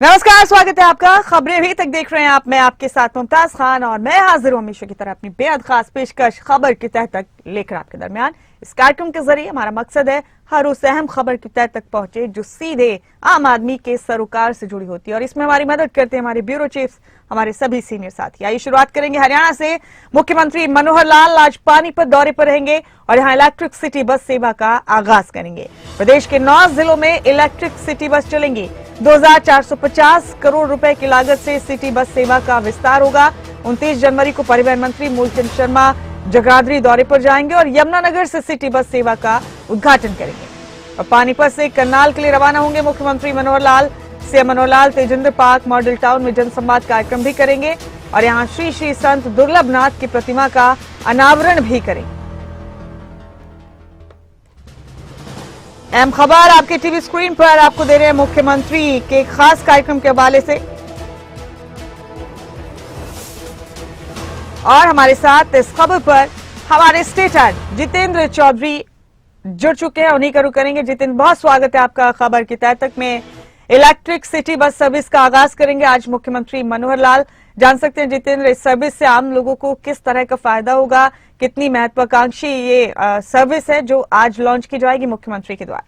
नमस्कार, स्वागत है आपका। खबरें अभी तक देख रहे हैं आप। मैं आपके साथ मुमताज खान और मैं हाजिर हूं हमेशा की तरह अपनी बेहद खास पेशकश खबर की तह तक लेकर आपके दरमियान। इस कार्यक्रम के जरिए हमारा मकसद है हर उस अहम खबर की तह तक पहुंचे जो सीधे आम आदमी के सरोकार से जुड़ी होती है, और इसमें हमारी मदद करते हैं हमारे ब्यूरो चीफ्स, हमारे सभी सीनियर साथी। आइए शुरुआत करेंगे हरियाणा से। मुख्यमंत्री मनोहर लाल आज पानीपत दौरे पर रहेंगे और यहां इलेक्ट्रिक सिटी बस सेवा का आगाज करेंगे। प्रदेश के 9 जिलों में इलेक्ट्रिक सिटी बस चलेंगी। 2450 करोड़ रुपए की लागत से सिटी बस सेवा का विस्तार होगा। 29 जनवरी को परिवहन मंत्री मूलचंद शर्मा जगाधरी दौरे पर जाएंगे और यमुनानगर से सिटी बस सेवा का उद्घाटन करेंगे। और पानीपत से करनाल के लिए रवाना होंगे मुख्यमंत्री Manohar Lal. CM Manohar Lal Tejendra park model town में जनसंवाद कार्यक्रम भी करेंगे और यहां श्री श्री संत दुर्लभ नाथ की प्रतिमा का अनावरण भी करेंगे। अहम खबर आपके टीवी स्क्रीन पर आपको दे रहे हैं मुख्यमंत्री के खास कार्यक्रम के हवाले से, और हमारे साथ इस खबर पर हमारे स्टेट हेड जितेंद्र चौधरी जुड़ चुके हैं, उन्हीं का रुख करेंगे। जितेंद्र, बहुत स्वागत है आपका। खबर की तह तक में इलेक्ट्रिक सिटी बस सर्विस का आगाज करेंगे आज मुख्यमंत्री मनोहर लाल। जान सकते हैं जितेंद्र, इस सर्विस से आम लोगों को किस तरह का फायदा होगा, कितनी महत्वाकांक्षी ये सर्विस है जो आज लॉन्च की जाएगी मुख्यमंत्री के द्वारा?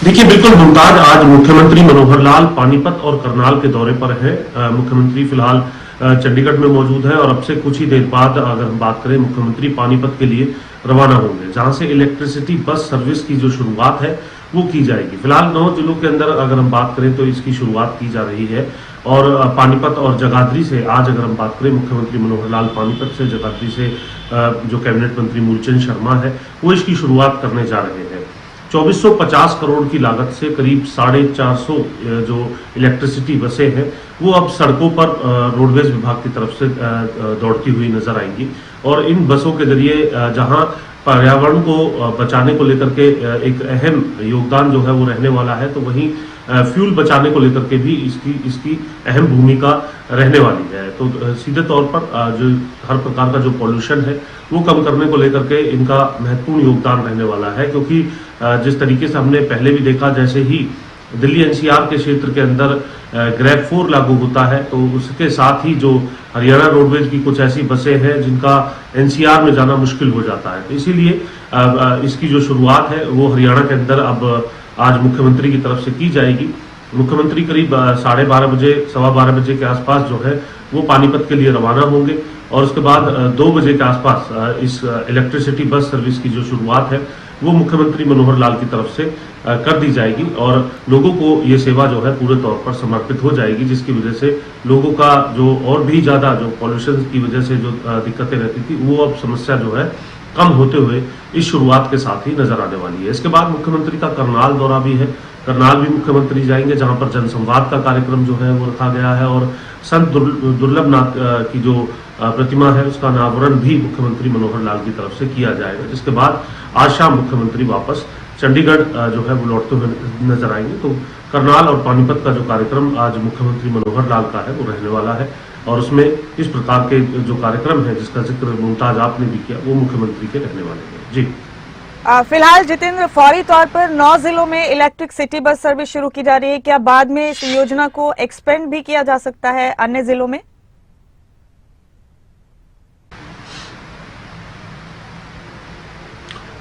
देखिए, बिल्कुल मुमताज, आज मुख्यमंत्री मनोहर लाल पानीपत और करनाल के दौरे पर हैं। मुख्यमंत्री फिलहाल चंडीगढ़ में मौजूद है और अब से कुछ ही देर बाद अगर हम बात करें मुख्यमंत्री पानीपत के लिए रवाना होंगे, जहां से इलेक्ट्रिसिटी बस सर्विस की जो शुरुआत है वो की जाएगी। फिलहाल 9 जिलों के अंदर अगर हम बात करें तो इसकी शुरुआत की जा रही है। और पानीपत और जगाधरी से आज अगर हम बात करें, मुख्यमंत्री मनोहर लाल पानीपत से, जगाधरी से जो कैबिनेट मंत्री मूलचंद शर्मा है वो इसकी शुरुआत करने जा रहे हैं। 2450 करोड़ की लागत से करीब 450 जो इलेक्ट्रिसिटी बसें हैं वो अब सड़कों पर रोडवेज विभाग की तरफ से दौड़ती हुई नजर आएंगी। और इन बसों के जरिए जहां पर्यावरण को बचाने को लेकर के एक अहम योगदान जो है वो रहने वाला है, तो वहीं फ्यूल बचाने को लेकर के भी इसकी अहम भूमिका रहने वाली है। तो सीधे तौर पर जो हर प्रकार का जो पॉल्यूशन है वो कम करने को लेकर के इनका महत्वपूर्ण योगदान रहने वाला है, क्योंकि जिस तरीके से हमने पहले भी देखा, जैसे ही दिल्ली एनसीआर के क्षेत्र के अंदर ग्रैब 4 लागू होता है तो उसके साथ ही जो हरियाणा रोडवेज की कुछ ऐसी बसें हैं जिनका एनसीआर में जाना मुश्किल हो जाता है, तो इसीलिए इसकी जो शुरुआत है वो हरियाणा के अंदर अब आज मुख्यमंत्री की तरफ से की जाएगी। मुख्यमंत्री करीब 12:30 बजे, 12:15 बजे के आसपास जो है वो पानीपत के लिए रवाना होंगे और उसके बाद 2 बजे के आसपास इस इलेक्ट्रिसिटी बस सर्विस की जो शुरुआत है वो मुख्यमंत्री मनोहर लाल की तरफ से कर दी जाएगी और लोगों को ये सेवा जो है पूरे तौर पर समर्पित हो जाएगी, जिसकी वजह से लोगों का जो और भी ज्यादा जो पॉल्यूशन की वजह से जो दिक्कतें रहती थी वो अब समस्या जो है कम होते हुए इस शुरुआत के साथ ही नजर आने वाली है। इसके बाद मुख्यमंत्री का करनाल दौरा भी है। करनाल भी मुख्यमंत्री जाएंगे, जहां पर जनसंवाद का कार्यक्रम जो है वो रखा गया है और संत दुर्लभ नाथ की जो प्रतिमा है उसका अनावरण भी मुख्यमंत्री मनोहर लाल की तरफ से किया जाएगा। जिसके बाद आज शाम मुख्यमंत्री वापस चंडीगढ़ जो है वो लौटते हुए नजर आएंगे। तो करनाल और पानीपत का जो कार्यक्रम आज मुख्यमंत्री मनोहर लाल का है वो रहने वाला है और उसमें इस प्रकार के जो कार्यक्रम है जिसका जिक्र मुमताज आपने भी किया वो मुख्यमंत्री के रहने वाले हैं। जी फिलहाल जितेंद्र, फौरी तौर पर 9 जिलों में इलेक्ट्रिक सिटी बस सर्विस शुरू की जा रही है, क्या बाद में इस योजना को एक्सपेंड भी किया जा सकता है अन्य जिलों में?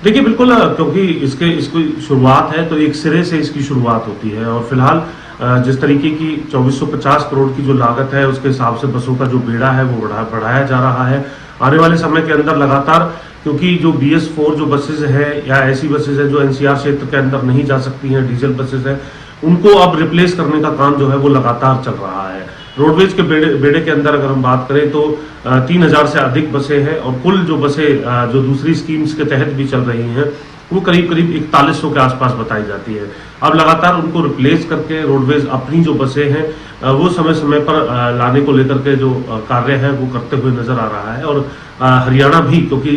देखिए, बिल्कुल, क्योंकि इसकी शुरुआत है तो एक सिरे से इसकी शुरुआत होती है और फिलहाल जिस तरीके की 2450 करोड़ की जो लागत है उसके हिसाब से बसों का जो बेड़ा है वो बढ़ाया जा रहा है। आने वाले समय के अंदर लगातार, क्योंकि जो BS4 जो बसेज है या ऐसी बसेज है जो NCR क्षेत्र के अंदर नहीं जा सकती हैं, डीजल बसेज है, उनको अब रिप्लेस करने का काम जो है वो लगातार चल रहा है। रोडवेज के बेड़े के अंदर अगर हम बात करें तो 3000 से अधिक बसें हैं और कुल जो बसें जो दूसरी स्कीम्स के तहत भी चल रही हैं वो करीब 4100 के आसपास बताई जाती है। अब लगातार उनको रिप्लेस करके रोडवेज अपनी जो बसें हैं वो समय समय पर लाने को लेकर के जो कार्य है वो करते हुए नजर आ रहा है। और हरियाणा भी, क्योंकि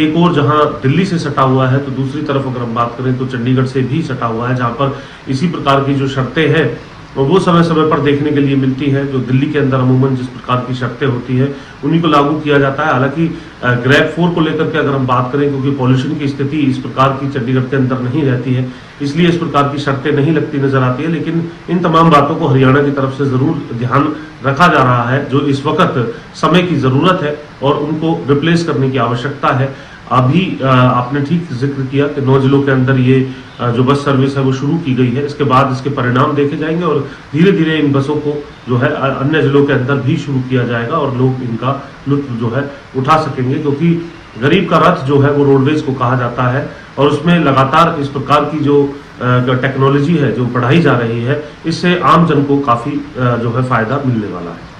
एक और जहां दिल्ली से सटा हुआ है तो दूसरी तरफ अगर हम बात करें तो चंडीगढ़ से भी सटा हुआ है, जहां पर इसी प्रकार की जो शर्तें हैं वो समय समय पर देखने के लिए मिलती है। जो दिल्ली के अंदर अमूमन जिस प्रकार की शर्तें होती है उन्हीं को लागू किया जाता है। हालांकि ग्रेड 4 को लेकर के अगर हम बात करें, क्योंकि पॉल्यूशन की स्थिति इस प्रकार की चंडीगढ़ के अंदर नहीं रहती है, इसलिए इस प्रकार की शर्तें नहीं लगती नजर आती है। लेकिन इन तमाम बातों को हरियाणा की तरफ से जरूर ध्यान रखा जा रहा है। जो इस वक्त समय की जरूरत है और उनको रिप्लेस करने की आवश्यकता है। अभी आपने ठीक जिक्र किया कि 9 जिलों के अंदर ये जो बस सर्विस है वो शुरू की गई है। इसके बाद इसके परिणाम देखे जाएंगे और धीरे धीरे इन बसों को जो है अन्य जिलों के अंदर भी शुरू किया जाएगा और लोग इनका लुत्फ जो है उठा सकेंगे, क्योंकि गरीब का रथ जो है वो रोडवेज को कहा जाता है और उसमें लगातार इस प्रकार की जो टेक्नोलॉजी है जो बढ़ाई जा रही है, इससे आम जन को काफी जो है फायदा मिलने वाला है।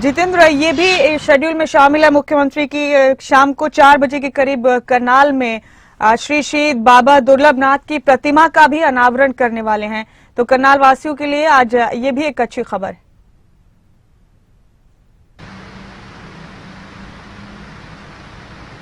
जितेंद्र, ये भी शेड्यूल में शामिल है मुख्यमंत्री की शाम को 4 बजे के करीब करनाल में श्री शहीद बाबा दुर्लभनाथ की प्रतिमा का भी अनावरण करने वाले हैं। तो करनाल वासियों के लिए आज ये भी एक अच्छी खबर है।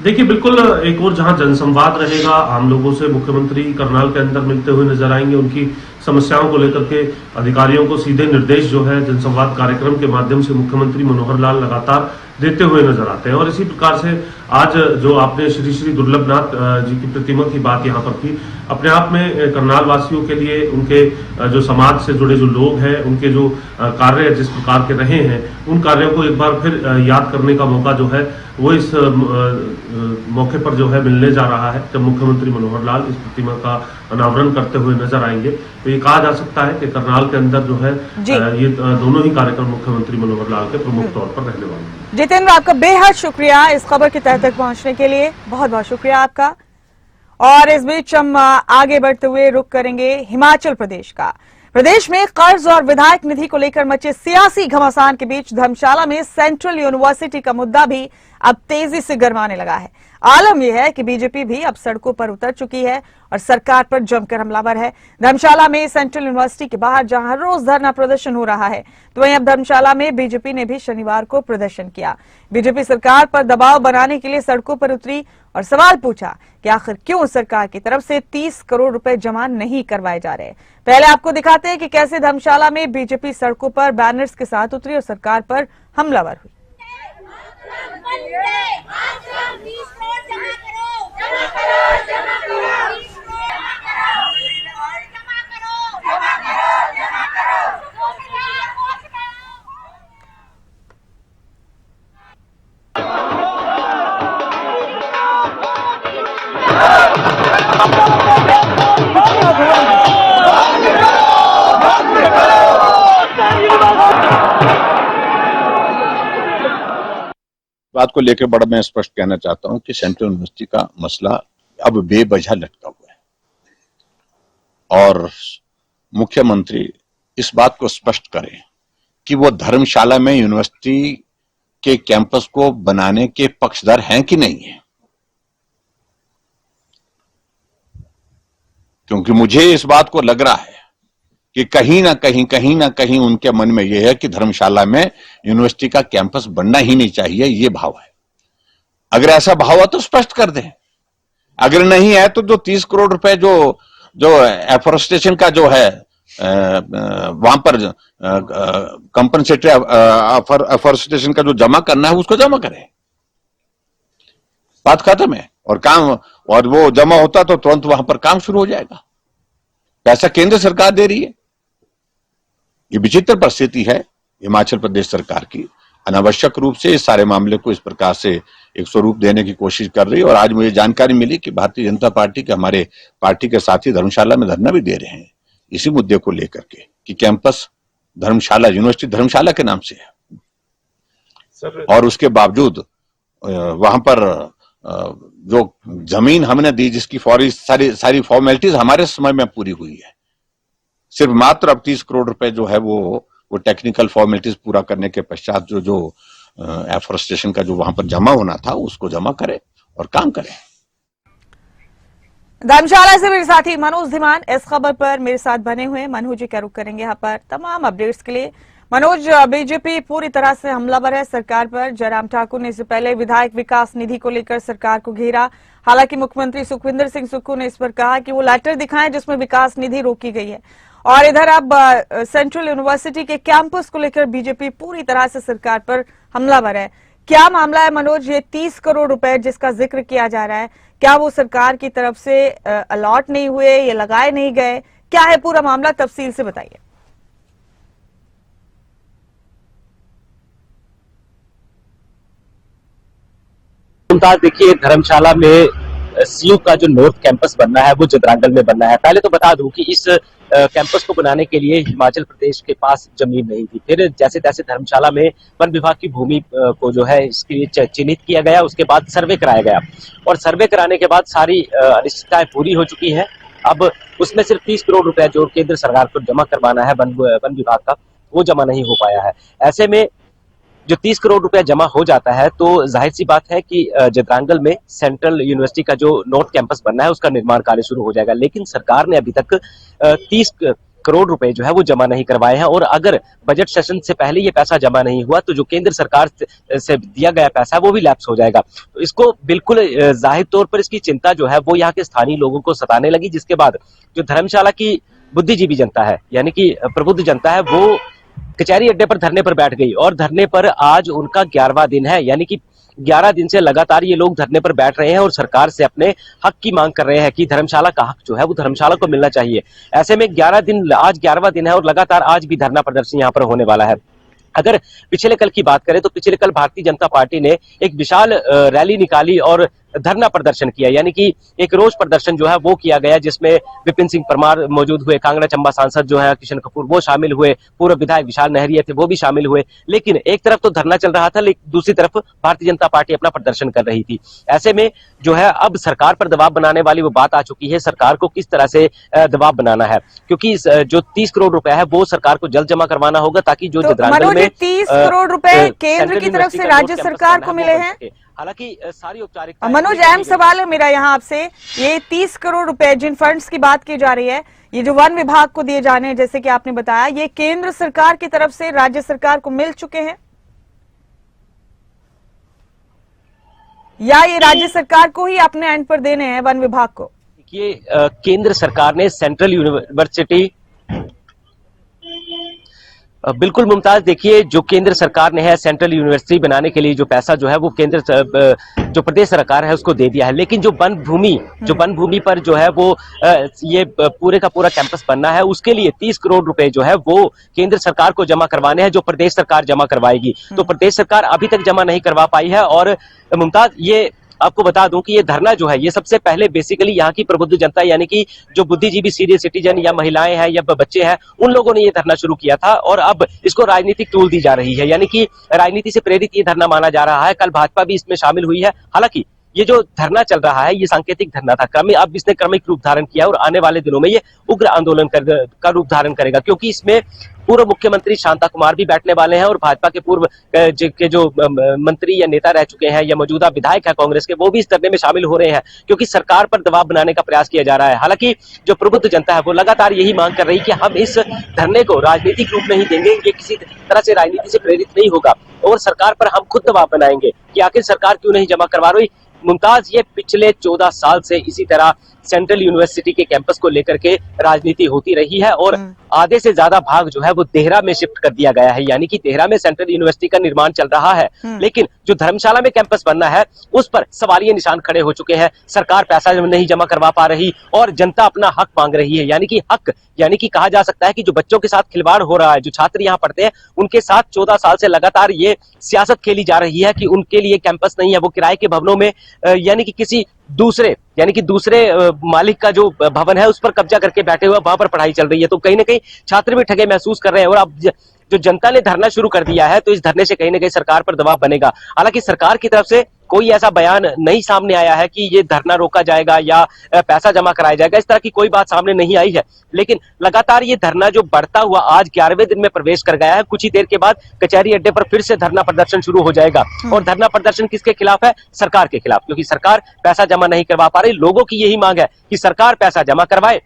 देखिए, बिल्कुल एक और जहां जनसंवाद रहेगा, आम लोगों से मुख्यमंत्री करनाल के अंदर मिलते हुए नजर आएंगे। उनकी समस्याओं को लेकर के अधिकारियों को सीधे निर्देश जो है जनसंवाद कार्यक्रम के माध्यम से मुख्यमंत्री मनोहर लाल लगातार देते हुए नजर आते हैं। और इसी प्रकार से आज जो आपने श्री श्री दुर्लभनाथ जी की प्रतिमा की बात यहाँ पर की, अपने आप में करनाल वासियों के लिए उनके जो समाज से जुड़े जो लोग हैं, उनके जो कार्य जिस प्रकार के रहे हैं, उन कार्यों को एक बार फिर याद करने का मौका जो है वो इस मौके पर जो है मिलने जा रहा है, जब मुख्यमंत्री मनोहर लाल इस प्रतिमा का अनावरण करते हुए नजर आएंगे। तो ये कहा जा सकता है कि करनाल के अंदर जो है ये दोनों ही कार्यक्रम मुख्यमंत्री मनोहर लाल के प्रमुख तौर पर रहने वाले हैं। जितेंद्र, आपका बेहद शुक्रिया इस खबर की तह तक पहुंचने के लिए, बहुत बहुत शुक्रिया आपका। और इस बीच हम आगे बढ़ते हुए रुख करेंगे हिमाचल प्रदेश का। प्रदेश में कर्ज और विधायक निधि को लेकर मचे सियासी घमासान के बीच धर्मशाला में सेंट्रल यूनिवर्सिटी का मुद्दा भी अब तेजी से गरमाने लगा है। आलम यह है कि बीजेपी भी अब सड़कों पर उतर चुकी है और सरकार पर जमकर हमलावर है। धर्मशाला में सेंट्रल यूनिवर्सिटी के बाहर जहां हर रोज धरना प्रदर्शन हो रहा है, तो वहीं अब धर्मशाला में बीजेपी ने भी शनिवार को प्रदर्शन किया। बीजेपी सरकार पर दबाव बनाने के लिए सड़कों पर उतरी और सवाल पूछा कि आखिर क्यों सरकार की तरफ से 30 करोड़ रुपए जमा नहीं करवाए जा रहे। पहले आपको दिखाते हैं कि कैसे धर्मशाला में बीजेपी सड़कों पर बैनर्स के साथ उतरी और सरकार पर हमलावर हुई। बात को लेकर बड़ा मैं स्पष्ट कहना चाहता हूं कि सेंट्रल यूनिवर्सिटी का मसला अब बेवजह लटका हुआ है और मुख्यमंत्री इस बात को स्पष्ट करें कि वो धर्मशाला में यूनिवर्सिटी के कैंपस को बनाने के पक्षधर हैं कि नहीं है, क्योंकि मुझे इस बात को लग रहा है कि कहीं ना कहीं उनके मन में यह है कि धर्मशाला में यूनिवर्सिटी का कैंपस बनना ही नहीं चाहिए, ये भाव है। अगर ऐसा भाव है तो स्पष्ट कर दें, अगर नहीं है तो जो 30 करोड़ रुपए जो एफोरेस्टेशन का जो है वहां पर कंपनसेटरी एफोरेस्टेशन का जो जमा करना है उसको जमा करें, बात खत्म है। और काम और वो जमा होता तो तुरंत वहां पर काम शुरू हो जाएगा। पैसा केंद्र सरकार दे रही है। ये विचित्र परिस्थिति है हिमाचल प्रदेश सरकार की, अनावश्यक रूप से इस सारे मामले को इस प्रकार से एक स्वरूप देने की कोशिश कर रही है। और आज मुझे जानकारी मिली कि भारतीय जनता पार्टी के हमारे पार्टी के साथी धर्मशाला में धरना भी दे रहे हैं इसी मुद्दे को लेकर के कि कैंपस धर्मशाला यूनिवर्सिटी धर्मशाला के नाम से है और उसके बावजूद वहां पर जो जमीन हमने दी जिसकी सारी फॉर्मेलिटीज हमारे समय में पूरी हुई है, सिर्फ मात्र अब 30 करोड़ रुपए जो है वो टेक्निकल फॉर्मेलिटीज पूरा करने के पश्चात जो एफोरेस्टेशन का जो वहां पर जमा होना था उसको जमा करें और काम करें। धर्मशाला से मेरे साथी मनोज धीमान इस खबर पर मेरे साथ बने हुए। मनोज जी क्या रुख करेंगे यहाँ पर तमाम अपडेट्स के लिए। मनोज, बीजेपी पूरी तरह से हमलावर है सरकार पर। जयराम ठाकुर ने इससे पहले विधायक विकास निधि को लेकर सरकार को घेरा। हालांकि मुख्यमंत्री सुखविंदर सिंह सुक्खू ने इस पर कहा कि वो लेटर दिखाएं जिसमें विकास निधि रोकी गई है और इधर अब सेंट्रल यूनिवर्सिटी के कैंपस को लेकर बीजेपी पूरी तरह से सरकार पर हमलावर है। क्या मामला है मनोज? ये 30 करोड़ रुपए जिसका जिक्र किया जा रहा है, क्या वो सरकार की तरफ से अलॉट नहीं हुए, ये लगाए नहीं गए, क्या है पूरा मामला? तफसील से बताइए। मुमताज, देखिए, धर्मशाला में सीयू का जो नॉर्थ कैंपस बनना है वो जदरांगल में बनना है। पहले तो बता दूं कि इस कैंपस को बनाने के लिए हिमाचल प्रदेश के पास जमीन नहीं थी। फिर जैसे तैसे धर्मशाला में वन विभाग की भूमि को जो है इसके लिए चिन्हित किया गया, उसके बाद सर्वे कराया गया और सर्वे कराने के बाद सारी अनिश्चितताएं पूरी हो चुकी है। अब उसमें सिर्फ 30 करोड़ रुपए जो केंद्र सरकार को जमा करवाना है वन विभाग का, वो जमा नहीं हो पाया है। ऐसे में जो 30 करोड़ रुपया जमा हो जाता है तो जाहिर सी बात है कि जदरांगल में सेंट्रल यूनिवर्सिटी का जो नॉर्थ कैंपस बनना है उसका निर्माण कार्य शुरू हो जाएगा। लेकिन सरकार ने अभी तक 30 करोड़ रुपए जो है वो जमा नहीं करवाए हैं और अगर बजट सेशन से पहले ये पैसा जमा नहीं हुआ तो जो केंद्र सरकार से दिया गया पैसा है वो भी लैप्स हो जाएगा। तो इसको बिल्कुल जाहिर तौर पर इसकी चिंता जो है वो यहाँ के स्थानीय लोगों को सताने लगी, जिसके बाद जो धर्मशाला की बुद्धिजीवी जनता है यानी कि प्रबुद्ध जनता है वो कचहरी अड्डे पर धरने पर बैठ गई और धरने पर आज उनका 11वां दिन है। यानी कि 11 दिन से लगातार ये लोग धरने पर बैठ रहे हैं और सरकार से अपने हक की मांग कर रहे हैं कि धर्मशाला का हक जो है वो धर्मशाला को मिलना चाहिए। ऐसे में 11 दिन, आज 11वां दिन है और लगातार आज भी धरना प्रदर्शन यहाँ पर होने वाला है। अगर पिछले कल की बात करें तो पिछले कल भारतीय जनता पार्टी ने एक विशाल रैली निकाली और धरना प्रदर्शन किया, यानी कि एक रोष प्रदर्शन जो है वो किया गया, जिसमें विपिन सिंह परमार मौजूद हुए, कांगड़ा चंबा सांसद जो है किशन कपूर वो शामिल हुए, पूर्व विधायक विशाल नहरिया थे वो भी शामिल हुए। लेकिन एक तरफ तो धरना चल रहा था, लेकिन दूसरी तरफ भारतीय जनता पार्टी अपना प्रदर्शन कर रही थी। ऐसे में जो है अब सरकार पर दबाव बनाने वाली वो बात आ चुकी है, सरकार को किस तरह से दबाव बनाना है, क्योंकि जो 30 करोड़ रुपए है वो सरकार को जल्द जमा करवाना होगा ताकि जो जदरांगल में 30 करोड़ रुपए केंद्र की तरफ से राज्य सरकार को मिले हैं। हालांकि सारी औपचारिकता मनोज, अहम सवाल है मेरा यहाँ आपसे, ये 30 करोड़ रुपए जिन फंड्स की बात की जा रही है, ये जो वन विभाग को दिए जाने हैं, जैसे कि आपने बताया, ये केंद्र सरकार की तरफ से राज्य सरकार को मिल चुके हैं या ये राज्य सरकार को ही अपने एंड पर देने हैं वन विभाग को? ये केंद्र सरकार ने सेंट्रल यूनिवर्सिटी बिल्कुल मुमताज, देखिए, जो केंद्र सरकार ने है सेंट्रल यूनिवर्सिटी बनाने के लिए जो पैसा जो है वो केंद्र जो प्रदेश सरकार है उसको दे दिया है। लेकिन जो वन भूमि पर जो है वो ये पूरे का पूरा कैंपस बनना है, उसके लिए 30 करोड़ रुपए जो है वो केंद्र सरकार को जमा करवाने हैं, जो प्रदेश सरकार जमा करवाएगी। तो प्रदेश सरकार अभी तक जमा नहीं करवा पाई है। और मुमताज, ये आपको बता दूं कि ये धरना जो है ये सबसे पहले बेसिकली यहाँ की प्रबुद्ध जनता यानी कि जो बुद्धिजीवी सीनियर सिटीजन या महिलाएं हैं या बच्चे हैं, उन लोगों ने ये धरना शुरू किया था और अब इसको राजनीतिक टूल दी जा रही है, यानी कि राजनीति से प्रेरित ये धरना माना जा रहा है। कल भाजपा भी इसमें शामिल हुई है। हालांकि ये जो धरना चल रहा है ये सांकेतिक धरना था, अब इसने क्रमिक रूप धारण किया और आने वाले दिनों में ये उग्र आंदोलन का रूप धारण करेगा, क्योंकि इसमें पूर्व मुख्यमंत्री शांता कुमार भी बैठने वाले हैं और भाजपा के पूर्व के जो मंत्री या नेता रह चुके हैं या मौजूदा विधायक है कांग्रेस के, वो भी इस धरने में शामिल हो रहे हैं, क्योंकि सरकार पर दबाव बनाने का प्रयास किया जा रहा है। हालांकि जो प्रबुद्ध जनता है वो लगातार यही मांग कर रही है कि हम इस धरने को राजनीतिक रूप नहीं देंगे, ये किसी तरह से राजनीति से प्रेरित नहीं होगा और सरकार पर हम खुद दबाव बनाएंगे कि आखिर सरकार क्यों नहीं जमा करवा रही। मुमताज, ये पिछले 14 साल से इसी तरह सेंट्रल यूनिवर्सिटी के कैंपस को लेकर के राजनीति होती रही है और आधे से ज्यादा भाग जो है वो देहरा में शिफ्ट कर दिया गया है, यानी कि देहरा में सेंट्रल यूनिवर्सिटी का निर्माण चल रहा है। लेकिन जो धर्मशाला में कैंपस बनना है उस पर सवालिया निशान खड़े हो चुके हैं। सरकार पैसा नहीं जमा करवा पा रही और जनता अपना हक मांग रही है, यानी कि हक, यानी कि कहा जा सकता है कि जो बच्चों के साथ खिलवाड़ हो रहा है, जो छात्र यहाँ पढ़ते हैं उनके साथ 14 साल से लगातार ये सियासत खेली जा रही है कि उनके लिए कैंपस नहीं है, वो किराए के भवनों में यानी कि किसी दूसरे मालिक का जो भवन है उस पर कब्जा करके बैठे हुए वहां पर पढ़ाई चल रही है। तो कहीं ना कहीं छात्र भी ठगे महसूस कर रहे हैं और अब जो जनता ने धरना शुरू कर दिया है तो इस धरने से कहीं ना कहीं सरकार पर दबाव बनेगा। हालांकि सरकार की तरफ से कोई ऐसा बयान नहीं सामने आया है कि ये धरना रोका जाएगा या पैसा जमा कराया जाएगा, इस तरह की कोई बात सामने नहीं आई है। लेकिन लगातार ये धरना जो बढ़ता हुआ आज 11वें दिन में प्रवेश कर गया है, कुछ ही देर के बाद कचहरी अड्डे पर फिर से धरना प्रदर्शन शुरू हो जाएगा। और धरना प्रदर्शन किसके खिलाफ है? सरकार के खिलाफ, क्योंकि सरकार पैसा जमा नहीं करवा पा रही। लोगों की यही मांग है कि सरकार पैसा जमा करवाए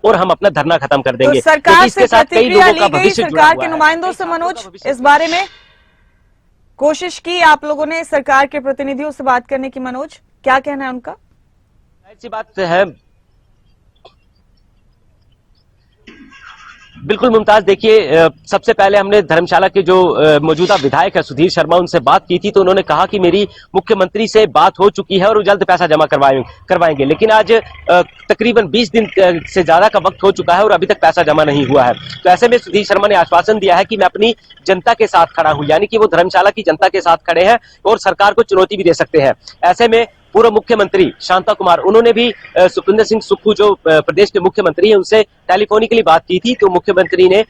और हम अपना धरना खत्म कर देंगे। तो सरकार इसके साथ कई लोगों का भविष्य जुड़ा हुआ है। सरकार के नुमाइंदों से मनोज इस बारे में कोशिश की आप लोगों ने सरकार के प्रतिनिधियों से बात करने की? मनोज, क्या कहना है उनका? ऐसी बात है बिल्कुल मुमताज, देखिए सबसे पहले हमने धर्मशाला के जो मौजूदा विधायक है सुधीर शर्मा, उनसे बात की थी तो उन्होंने कहा कि मेरी मुख्यमंत्री से बात हो चुकी है और वो जल्द पैसा जमा करवाएंगे। लेकिन आज तकरीबन 20 दिन से ज्यादा का वक्त हो चुका है और अभी तक पैसा जमा नहीं हुआ है। तो ऐसे में सुधीर शर्मा ने आश्वासन दिया है कि मैं अपनी जनता के साथ खड़ा हूं, यानी कि वो धर्मशाला की जनता के साथ खड़े हैं और सरकार को चुनौती भी दे सकते हैं। ऐसे में पूर्व मुख्यमंत्री शांता कुमार, उन्होंने भी सुखविंदर सिंह सुक्खू जो प्रदेश के मुख्यमंत्री हैं उनसे टेलीफोनिकली बात की थी। तो मुख्यमंत्री ने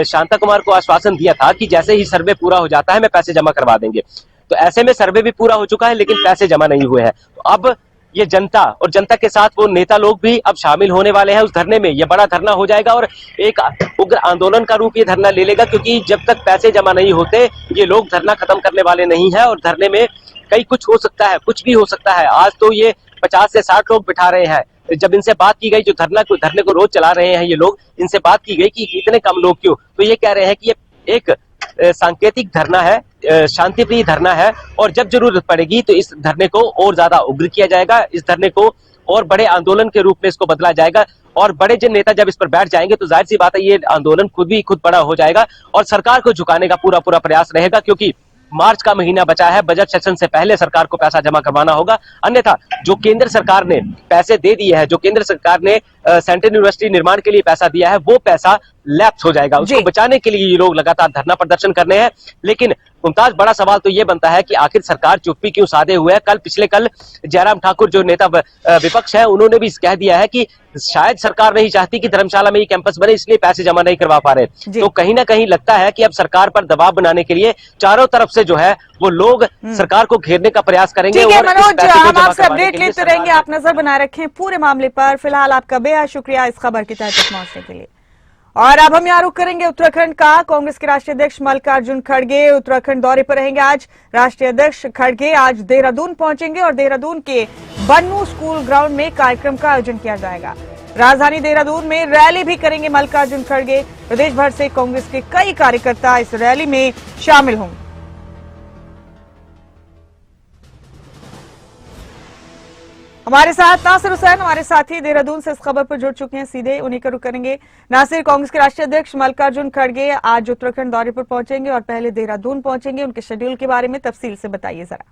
शांता कुमार को आश्वासन दिया था कि जैसे ही सर्वे पूरा हो जाता है मैं पैसे जमा करवा देंगे। तो ऐसे में सर्वे भी पूरा हो चुका है लेकिन पैसे जमा नहीं हुए हैं। तो अब ये जनता और जनता के साथ वो नेता लोग भी अब शामिल होने वाले हैं उस धरने में। यह बड़ा धरना हो जाएगा और एक उग्र आंदोलन का रूप ये धरना ले लेगा, क्योंकि जब तक पैसे जमा नहीं होते ये लोग धरना खत्म करने वाले नहीं है। और धरने में कई कुछ हो सकता है, कुछ भी हो सकता है। आज तो ये 50 से 60 लोग बिठा रहे हैं। जब इनसे बात की गई, जो धरने को रोज चला रहे हैं ये लोग, इनसे बात की गई कि इतने कम लोग क्यों, तो ये कह रहे हैं कि ये एक सांकेतिक धरना है, शांतिप्रिय धरना है और जब जरूरत पड़ेगी तो इस धरने को और ज्यादा उग्र किया जाएगा, इस धरने को और बड़े आंदोलन के रूप में इसको बदला जाएगा। और बड़े जन नेता जब इस पर बैठ जाएंगे तो जाहिर सी बात है ये आंदोलन खुद बड़ा हो जाएगा और सरकार को झुकाने का पूरा प्रयास रहेगा, क्योंकि मार्च का महीना बचा है। बजट सेशन से पहले सरकार को पैसा जमा करवाना होगा, अन्यथा जो केंद्र सरकार ने पैसे दे दिए हैं, जो केंद्र सरकार ने सेंट्रल यूनिवर्सिटी निर्माण के लिए पैसा दिया है, वो पैसा लैप्स हो जाएगा। उसको बचाने के लिए ये लोग लगातार धरना प्रदर्शन करने हैं। लेकिन मुमताज, बड़ा सवाल तो ये बनता है कि आखिर सरकार चुप्पी क्यों साधे हुए है। कल जयराम ठाकुर जो नेता विपक्ष है, उन्होंने भी कह दिया है कि शायद सरकार नहीं चाहती कि धर्मशाला में ये कैंपस बने, इसलिए पैसे जमा नहीं करवा पा रहे। तो कहीं ना कहीं लगता है कि अब सरकार पर दबाव बनाने के लिए चारों तरफ से जो है वो लोग सरकार को घेरने का प्रयास करेंगे। ठीक है मनोज, हम आपसे अपडेट लेते रहेंगे, आप नजर बनाए रखें पूरे मामले पर। फिलहाल आपका बेहद शुक्रिया इस खबर की तह तक पहुंचने के लिए। और अब हम यहाँ रुक करेंगे उत्तराखंड का। कांग्रेस के राष्ट्रीय अध्यक्ष मल्लिकार्जुन खड़गे उत्तराखंड दौरे पर रहेंगे आज। राष्ट्रीय अध्यक्ष खड़गे आज देहरादून पहुंचेंगे और देहरादून के बन्नू स्कूल ग्राउंड में कार्यक्रम का आयोजन किया जाएगा। राजधानी देहरादून में रैली भी करेंगे मल्लिकार्जुन खड़गे। प्रदेश भर से कांग्रेस के कई कार्यकर्ता इस रैली में शामिल होंगे। हमारे साथ नासिर हुसैन हमारे साथी देहरादून से इस खबर पर जुड़ चुके हैं, सीधे उन्हीं का रुख करेंगे। नासिर, कांग्रेस के राष्ट्रीय अध्यक्ष मल्लिकार्जुन खड़गे आज उत्तराखंड दौरे पर पहुंचेंगे और पहले देहरादून पहुंचेंगे, उनके शेड्यूल के बारे में तफसील से बताइए जरा।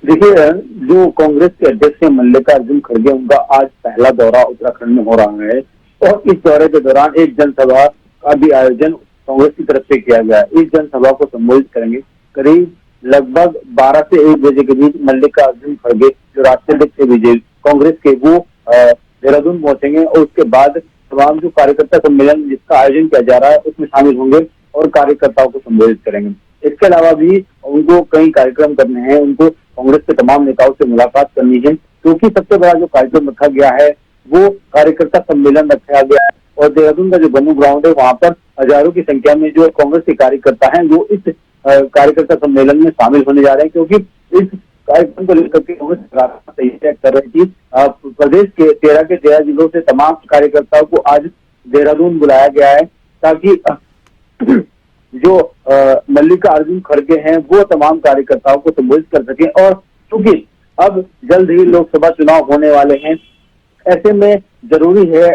देखिए, जो कांग्रेस के अध्यक्ष है मल्लिकार्जुन खड़गे, उनका आज पहला दौरा उत्तराखंड में हो रहा है और इस दौरे के दौरान एक जनसभा का भी आयोजन कांग्रेस की तरफ से किया गया है। इस जनसभा को संबोधित करेंगे। करीब लगभग 12 से 1 बजे के बीच मल्लिकार्जुन खड़गे जो राष्ट्रीय अध्यक्ष है कांग्रेस के, वो देहरादून पहुंचेंगे और उसके बाद तमाम जो कार्यकर्ता सम्मेलन जिसका आयोजन किया जा रहा है उसमें शामिल होंगे और कार्यकर्ताओं को संबोधित करेंगे। इसके अलावा भी उनको कई कार्यक्रम करने हैं, उनको कांग्रेस के तमाम नेताओं से मुलाकात करनी है, क्योंकि सबसे बड़ा जो कार्यक्रम रखा गया है वो कार्यकर्ता सम्मेलन रखा गया है। और देहरादून का जो बन्नू ग्राउंड है वहां पर हजारों की संख्या में जो कांग्रेस के कार्यकर्ता हैं वो इस कार्यकर्ता सम्मेलन में शामिल होने जा रहे हैं, क्योंकि इस कार्यक्रम को लेकर के कांग्रेस तैयारी कर रही थी। प्रदेश के 13 जिलों से तमाम कार्यकर्ताओं को आज देहरादून बुलाया गया है ताकि जो मल्लिकार्जुन खड़गे हैं वो तमाम कार्यकर्ताओं को संबोधित कर सकें। और क्योंकि अब जल्द ही लोकसभा चुनाव होने वाले हैं, ऐसे में जरूरी है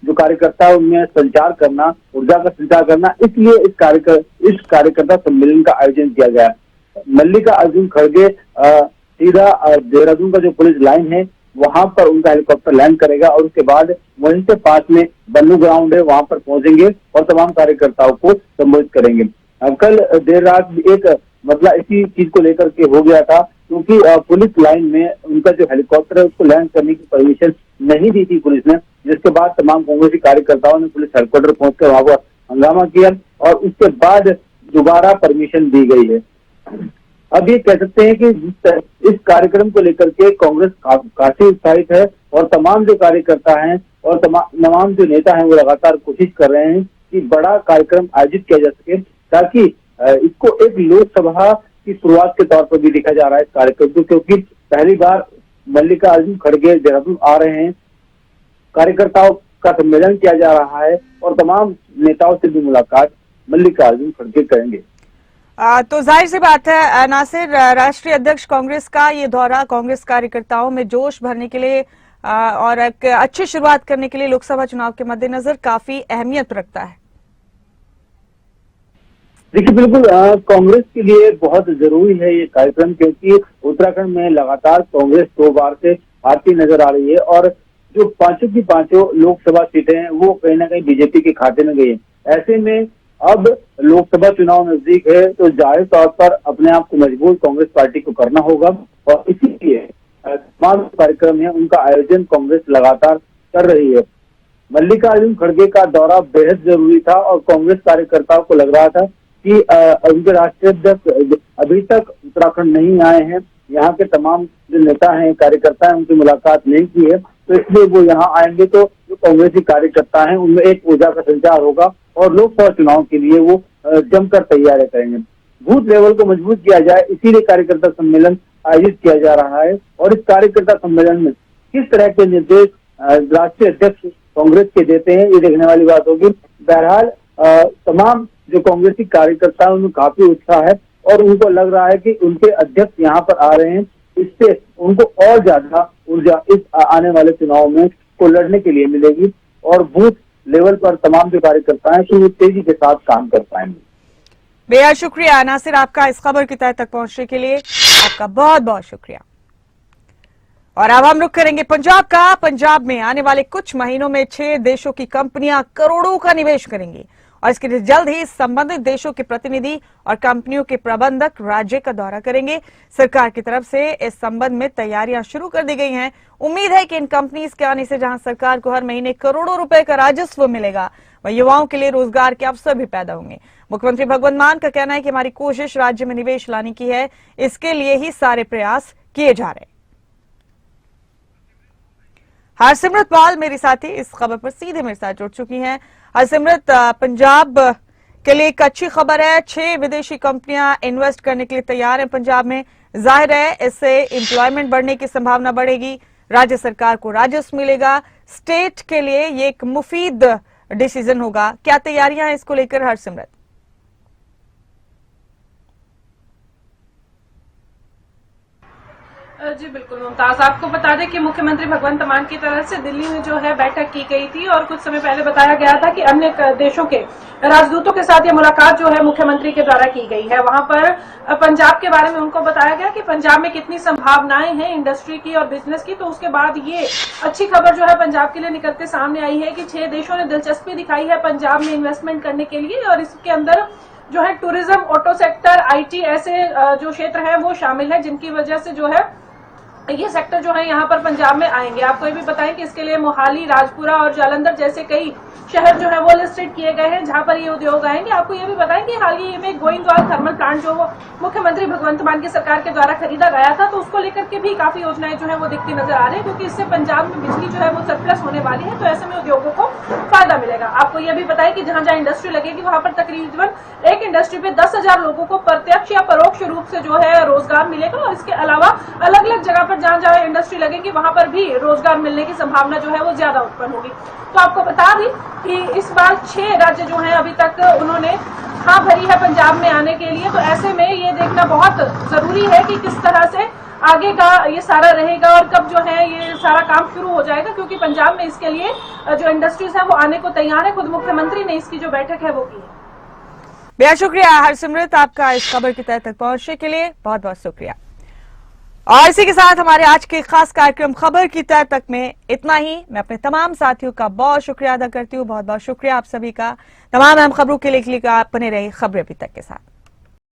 जो कार्यकर्ता उनमें संचार करना, ऊर्जा का संचार करना, इसलिए इस कार्यकर्ता सम्मेलन का आयोजन किया गया। मल्लिकार्जुन खड़गे सीधा देहरादून का जो पुलिस लाइन है वहां पर उनका हेलीकॉप्टर लैंड करेगा और उसके बाद वहीं से पास में बन्नू ग्राउंड है वहां पर पहुंचेंगे और तमाम कार्यकर्ताओं को संबोधित करेंगे। कल देर रात एक मतलब इसी चीज को लेकर के हो गया था, क्योंकि पुलिस लाइन में उनका जो हेलीकॉप्टर है उसको लैंड करने की परमिशन नहीं दी थी पुलिस ने, जिसके बाद तमाम कांग्रेसी कार्यकर्ताओं ने पुलिस हेडक्वार्टर पहुंचकर वहां पर हंगामा किया और उसके बाद दोबारा परमिशन दी गई है। अब ये कह सकते हैं कि इस कार्यक्रम को लेकर के कांग्रेस काफी उत्साहित है और तमाम जो कार्यकर्ता हैं और तमाम जो नेता हैं वो लगातार कोशिश कर रहे हैं कि बड़ा कार्यक्रम आयोजित किया जा सके, ताकि इसको एक लोकसभा की शुरुआत के तौर पर भी देखा जा रहा है इस कार्यक्रम को, क्योंकि पहली बार मल्लिकार्जुन खड़गे देहरादून आ रहे हैं, कार्यकर्ताओं का सम्मेलन किया जा रहा है और तमाम नेताओं से भी मुलाकात मल्लिकार्जुन खड़गे करेंगे। तो जाहिर सी बात है नासिर, राष्ट्रीय अध्यक्ष कांग्रेस का ये दौरा कांग्रेस कार्यकर्ताओं में जोश भरने के लिए और एक अच्छी शुरुआत करने के लिए लोकसभा चुनाव के मद्देनजर काफी अहमियत रखता है। देखिए, बिल्कुल कांग्रेस के लिए बहुत जरूरी है ये कार्यक्रम, क्योंकि उत्तराखंड में लगातार कांग्रेस 2 बार से हारती नजर आ रही है और जो पांचों की पांचों लोकसभा सीटें हैं वो कहीं ना कहीं बीजेपी के खाते में गई है। ऐसे में अब लोकसभा चुनाव नजदीक है तो जाहिर तौर पर अपने आप को मजबूत कांग्रेस पार्टी को करना होगा और इसीलिए तमाम कार्यक्रम है उनका आयोजन कांग्रेस लगातार कर रही है। मल्लिकार्जुन खड़गे का दौरा बेहद जरूरी था और कांग्रेस कार्यकर्ताओं को लग रहा था कि उनके राष्ट्रीय अध्यक्ष अभी तक उत्तराखंड नहीं आए हैं, यहाँ के तमाम जो नेता हैं कार्यकर्ता हैं उनकी मुलाकात नहीं की है, तो इसलिए वो यहाँ आएंगे तो जो कांग्रेसी कार्यकर्ता हैं उनमें एक ऊर्जा का संचार होगा और लोकसभा चुनाव के लिए वो जमकर तैयारी करेंगे। बूथ लेवल को मजबूत किया जाए इसीलिए कार्यकर्ता सम्मेलन आयोजित किया जा रहा है और इस कार्यकर्ता सम्मेलन में किस तरह के निर्देश राष्ट्रीय अध्यक्ष कांग्रेस के देते हैं ये देखने वाली बात होगी। बहरहाल तमाम जो कांग्रेसी कार्यकर्ता हैं उनमें काफी उत्साह है और उनको लग रहा है कि उनके अध्यक्ष यहाँ पर आ रहे हैं, इससे उनको और ज्यादा ऊर्जा इस आने वाले चुनाव में को लड़ने के लिए मिलेगी और बूथ लेवल पर तमाम जो कार्यकर्ता हैं वो तेजी के साथ काम कर पाएंगे। बेहद शुक्रिया नासिर आपका इस खबर की तह तक पहुंचने के लिए, आपका बहुत बहुत शुक्रिया। और अब हम रुख करेंगे पंजाब का। पंजाब में आने वाले कुछ महीनों में 6 देशों की कंपनियां करोड़ों का निवेश करेंगी और इसके लिए जल्द ही संबंधित देशों के प्रतिनिधि और कंपनियों के प्रबंधक राज्य का दौरा करेंगे। सरकार की तरफ से इस संबंध में तैयारियां शुरू कर दी गई हैं। उम्मीद है कि इन कंपनीज के आने से जहां सरकार को हर महीने करोड़ों रुपए का राजस्व मिलेगा, वहीं युवाओं के लिए रोजगार के अवसर भी पैदा होंगे। मुख्यमंत्री भगवंत मान का कहना है कि हमारी कोशिश राज्य में निवेश लाने की है, इसके लिए ही सारे प्रयास किए जा रहे हैं। हरसिमरत पाल मेरी साथी इस खबर पर सीधे मेरे साथ जुड़ चुकी हैं। हरसिमरत, पंजाब के लिए एक अच्छी खबर है, 6 विदेशी कंपनियां इन्वेस्ट करने के लिए तैयार हैं पंजाब में। जाहिर है इससे एम्प्लॉयमेंट बढ़ने की संभावना बढ़ेगी, राज्य सरकार को राजस्व मिलेगा, स्टेट के लिए ये एक मुफीद डिसीजन होगा। क्या तैयारियां हैं इसको लेकर हरसिमरत? जी बिल्कुल मुमताज, आपको बता दें कि मुख्यमंत्री भगवंत मान की तरफ से दिल्ली में जो है बैठक की गई थी और कुछ समय पहले बताया गया था कि अन्य देशों के राजदूतों के साथ ये मुलाकात जो है मुख्यमंत्री के द्वारा की गई है। वहां पर पंजाब के बारे में उनको बताया गया कि पंजाब में कितनी संभावनाएं हैं इंडस्ट्री की और बिजनेस की। तो उसके बाद ये अच्छी खबर जो है पंजाब के लिए निकल के सामने आई है कि 6 देशों ने दिलचस्पी दिखाई है पंजाब में इन्वेस्टमेंट करने के लिए और इसके अंदर जो है टूरिज्म, ऑटो सेक्टर, IT ऐसे जो क्षेत्र है वो शामिल है जिनकी वजह से जो है ये सेक्टर जो है यहाँ पर पंजाब में आएंगे। आपको ये भी बताएं कि इसके लिए मोहाली, राजपुरा और जालंधर जैसे कई शहर जो है वो लिस्टेड किए गए हैं जहां पर ये उद्योग आएंगे। आपको ये भी बताएं कि हाल ही में गोइंदवाल थर्मल प्लांट जो मुख्यमंत्री भगवंत मान की सरकार के द्वारा खरीदा गया था, तो उसको लेकर के भी काफी योजनाएं जो है वो दिखती नजर आ रही है, क्योंकि इससे पंजाब में बिजली जो है वो सरप्लस होने वाली है, तो ऐसे में उद्योगों को फायदा मिलेगा। आपको ये भी बताएं कि जहां जहां इंडस्ट्री लगेगी वहां पर तकरीबन एक इंडस्ट्री पे 10,000 लोगों को प्रत्यक्ष या परोक्ष रूप से जो है रोजगार मिलेगा और इसके अलावा अलग अलग जगह पर जहां जहां इंडस्ट्री लगेगी वहां पर भी रोजगार मिलने की संभावना जो है वो ज्यादा उत्पन्न होगी। तो आपको बता दें कि इस बार 6 राज्य जो हैं अभी तक उन्होंने हाँ भरी है पंजाब में आने के लिए, तो ऐसे में ये देखना बहुत जरूरी है कि किस तरह से आगे का ये सारा रहेगा और कब जो है ये सारा काम शुरू हो जाएगा, क्योंकि पंजाब में इसके लिए जो इंडस्ट्रीज है वो आने को तैयार है। खुद मुख्यमंत्री ने इसकी जो बैठक है वो की है। बेहद शुक्रिया हरसिमरत आपका इस खबर की तह तक पहुंचने के लिए, बहुत बहुत शुक्रिया। और इसी के साथ हमारे आज के खास कार्यक्रम खबर की तह तक में इतना ही। मैं अपने तमाम साथियों का बहुत शुक्रिया अदा करती हूँ। बहुत बहुत शुक्रिया आप सभी का। तमाम अहम खबरों के लिए बने रही खबरें अभी तक के साथ।